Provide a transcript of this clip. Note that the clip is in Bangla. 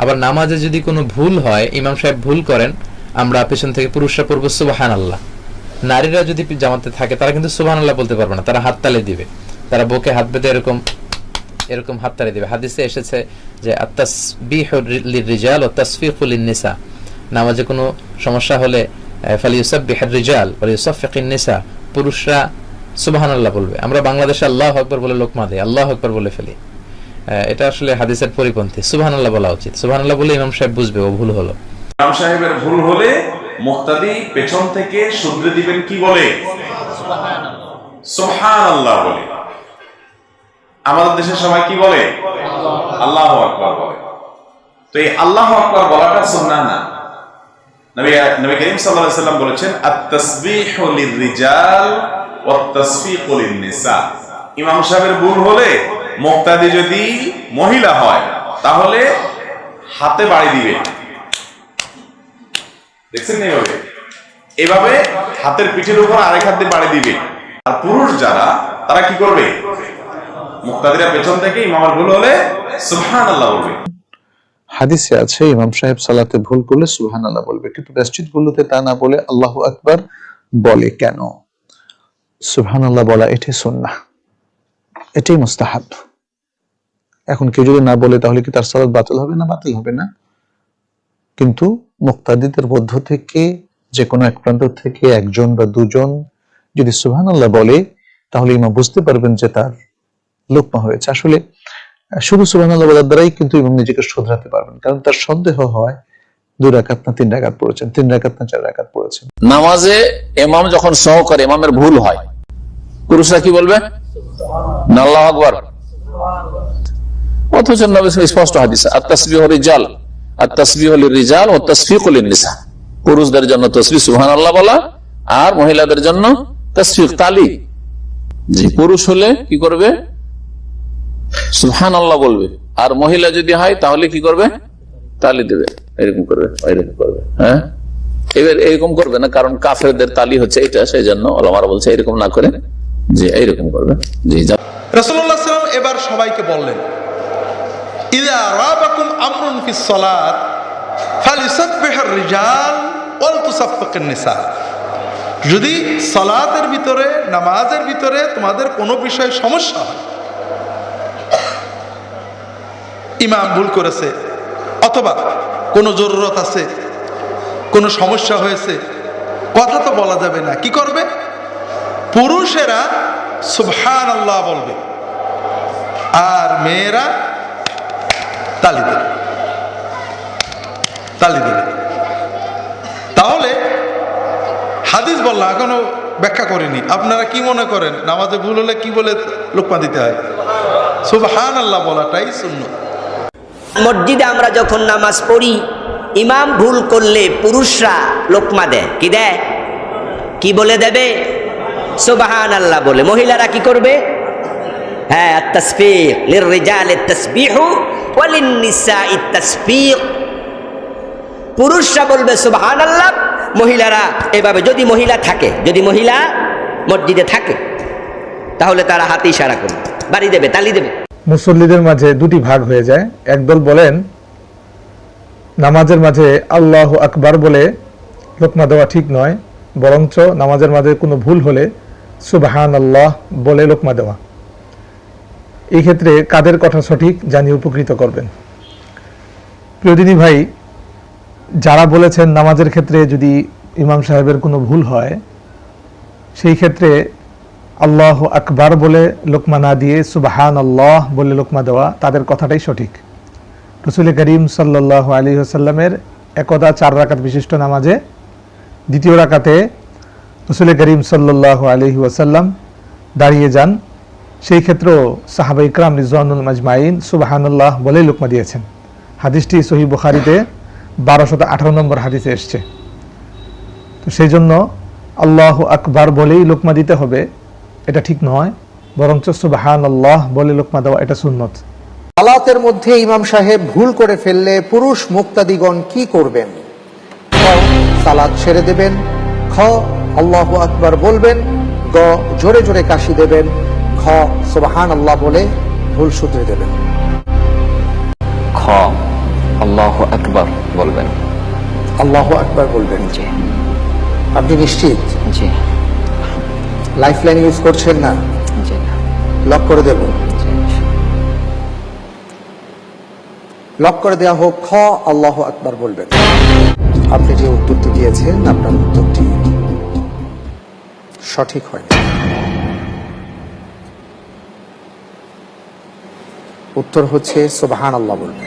আবার নামাজে যদি কোনো ভুল হয়, ইমাম সাহেব ভুল করেন, আমরা পেছন থেকে পুরুষরা পড়বো সুবহানাল্লাহ। নারীরা যদি জামাতে থাকে তারা কিন্তু সুবহানাল্লাহ বলতে পারবে না, তারা হাততালি দিবে, তারা বুকে হাত বেঁধে এরকম এরকম হাততালি দিবে। হাদিসে এসেছে যে আত-তাসবিহু লির-রিজাল ওয়া তাসফিকু লিন-নিসা, নামাজে কোনো সমস্যা হলে ফালিয়ুসাব্বিহুর রিজাল ওয়া লিয়ুসাফফিকুন নিসা, পুরুষরা সুবহানাল্লাহ বলবে। আমরা বাংলাদেশে আল্লাহু আকবার বলে লোকমা দেই, আল্লাহু আকবার বলে ফেলি। এটা আসলে হাদিসের পরিপন্থী। সুবহানাল্লাহ বলা উচিত। সুবহানাল্লাহ বলে ইমাম সাহেব বুঝবে ও ভুল হলো। ইমাম সাহেবের ভুল হলে মুক্তাদি পেছন থেকে শুধরে দিবেন কি বলে? সুবহানাল্লাহ বলে। আমাদের দেশের সবাই কি বলে? আল্লাহু আকবার বলে। তো এই আল্লাহু আকবার বলাটা সুন্নাহ না। নবী করিম সাল্লাল্লাহু আলাইহি ওয়াসাল্লাম বলেছেন আত-তাসবিহু লির-রিজাল ওয়াত তাসফিকু লিন-নিসা। ইমাম সাহেবের ভুল হলে মুক্তাদি যদি মহিলা হয় তাহলে হাতে বাড়ি দিবে, দেখছেন না? এভাবে হাতের পিঠের উপর আরেক হাত দিয়ে বাড়ি দিবে। আর পুরুষ যারা, তারা কি করবে? মুক্তাদিরা পেছন থেকে ইমামের ভুল হলে সুবহানাল্লাহ বলবে। হাদিসে আছে ইমাম সাহেব সালাতে ভুল করলে সুবহানাল্লাহ বলবে, কিন্তু মসজিদগুলোতে তা না বলে আল্লাহু আকবার বলে কেন? সুবহানাল্লাহ বলা এটাই সুন্নাহ, এটাই মুস্তাহাব। এখন কেউ যদি না বলে তাহলে কি তার সালাত বাতিল হবে না? বাতিল হবে না। কিন্তু মুক্তাদিদের মধ্য থেকে যে কোনো এক প্রান্ত থেকে একজন বা দুজন যদি সুবহানাল্লাহ বলে তাহলে ইমাম বুঝতে পারবেন যে তার লোকমা হয়েছে। আসলে শুধু সুবহানাল্লাহ বলার দ্বারাই কিন্তু ইমাম নিজেকে শোধরাতে পারবেন, কারণ তার সন্দেহ হয় 2 রাকাত না 3 রাকাত পড়েছেন, 3 রাকাত না 4 রাকাত পড়েছেন। নামাজে ইমাম যখন সহ করে, ইমামের ভুল হয়, পুরুষরা কি বলবে? আল্লাহু আকবার। অথচ নবী স্পষ্ট হাদিসে আত-তাসবিহু রিজাল আত-তাসবিহু লির-রিজাল ওয়া তাসফিকু লিন-নিসা, পুরুষদের জন্য তাসবিহ সুবহানাল্লাহ বলা আর মহিলাদের জন্য তাসফিক তালি। জি, পুরুষ হলে কি করবে? সুবহানাল্লাহ বলবে, আর মহিলা যদি হয় তাহলে কি করবে? তালি দেবে, এরকম করবে, এরকম করবে। হ্যাঁ, এবার এরকম করবে না, কারণ কাফেরদের তালি হচ্ছে এটা, সেই জন্য ওলামারা বলছে এরকম না করে যে এইরকম করবে। জি, রাসূলুল্লাহ সাল্লাল্লাহু আলাইহি ওয়াসাল্লাম এবার সবাইকে বললেন, ইযা রাবাকুম আমরুন ফিস সালাত ফালিসাব্বিহুর রিজাল ওয়াল তুসাফফিকুন নিসা। যদি সালাতের ভিতরে, নামাজের ভিতরে তোমাদের কোনো বিষয়ে সমস্যা হয়, ইমাম ভুল করেছে অথবা কোনো জরুরত আছে, কোনো সমস্যা হয়েছে, কথা তো বলা যাবে না, কি করবে? পুরুষেরা সুবহানাল্লাহ বলবে আর মেয়েরা তালি দেবে, তালি দেবে। তাহলে হাদিস বললাম, এখনো ব্যাখ্যা করিনি। আপনারা কি মনে করেন নামাজে ভুল হলে কি বলে লোকমা দিতে হয়? সুবহানাল্লাহ বলাটাই সুন্নাত। মসজিদে আমরা যখন নামাজ পড়ি, ইমাম ভুল করলে পুরুষরা লোকমা দেয়, কি দেয়? কি বলে দেবে? সুবহানাল্লাহ বলে। মহিলারা কি করবে? হ্যাঁ, আত-তাসবিহ লির-রিজাল আত-তাসবিহু ওয়া লিন-নিসাই আত-তাসবিহ। পুরুষরা বলবে সুবহানাল্লাহ, মহিলারা এভাবে। যদি মহিলা থাকে, যদি মহিলা মসজিদে থাকে তাহলে তারা হাতে ইশারা করবে, বাড়ি দেবে, তালি দেবে। মুসল্লিদের মাঝে 2টি ভাগ হয়ে যায়। একদল বলেন নামাজের মাঝে আল্লাহু আকবার বলে লোকমা দেওয়া ঠিক নয়, বরঞ্চ নামাজের মাঝে কোনো ভুল হলে সুবহানাল্লাহ বলে লোকমা দেওয়া। এই ক্ষেত্রে কাদের কথা সঠিক জানিয়ে উপকৃত করবেন। প্রিয়দিনী ভাই, যারা বলেছেন নামাজের ক্ষেত্রে যদি ইমাম সাহেবের কোনো ভুল হয়, সেই ক্ষেত্রে আল্লাহু আকবার বলে লোকমা না দিয়ে সুবহানাল্লাহ বলে লোকমা দেওয়া, তাদের কথাটাই সঠিক। রাসূল করিম সাল্লাল্লাহু আলাইহি ওয়াসাল্লামের একদা 4 রাকাত বিশিষ্ট নামাজে 2য় রাকাতে রাসূল করিম সাল্লাল্লাহু আলাইহি ওয়াসাল্লাম দাঁড়িয়ে যান। সেই ক্ষেত্রেও সাহাবায়ে ইকরাম রিজওয়ানুল মাজমাইন সুবহানাল্লাহ বলেই লোকমা দিয়েছেন। হাদিসটি সহিহ বুখারীতে 1218 নম্বর হাদিসে এসছে। তো সেই জন্য আল্লাহু আকবার বলেই লোকমা দিতে হবে এটা ঠিক নয়, বরঞ্চ সুবহানাল্লাহ বলে লোকমা দেওয়া এটা সুন্নত। সালাতের মধ্যে ইমাম সাহেব ভুল করে ফেললে পুরুষ মুক্তাদিগণ কি করবেন? খ, সালাত ছেড়ে দেবেন। খ, আল্লাহু আকবার বলবেন। গ, জোরে জোরে কাশি দেবেন। খ, সুবহানাল্লাহ বলে ভুল শুধরে দেবেন। খ, আল্লাহু আকবার বলবেন। আল্লাহু আকবার বলবেন। জি আপনি নিশ্চিত? জি লাইফ লাইন ইউজ করছেন না? জি লক করে দেব? জি। লক করে দেওয়া হোক। খ আল্লাহু আকবার বলবেন। আপনি যে উত্তরটি দিয়েছেন আপনার উত্তরটি সঠিক হয়নি। উত্তর হচ্ছে সুবহানাল্লাহ বলবেন।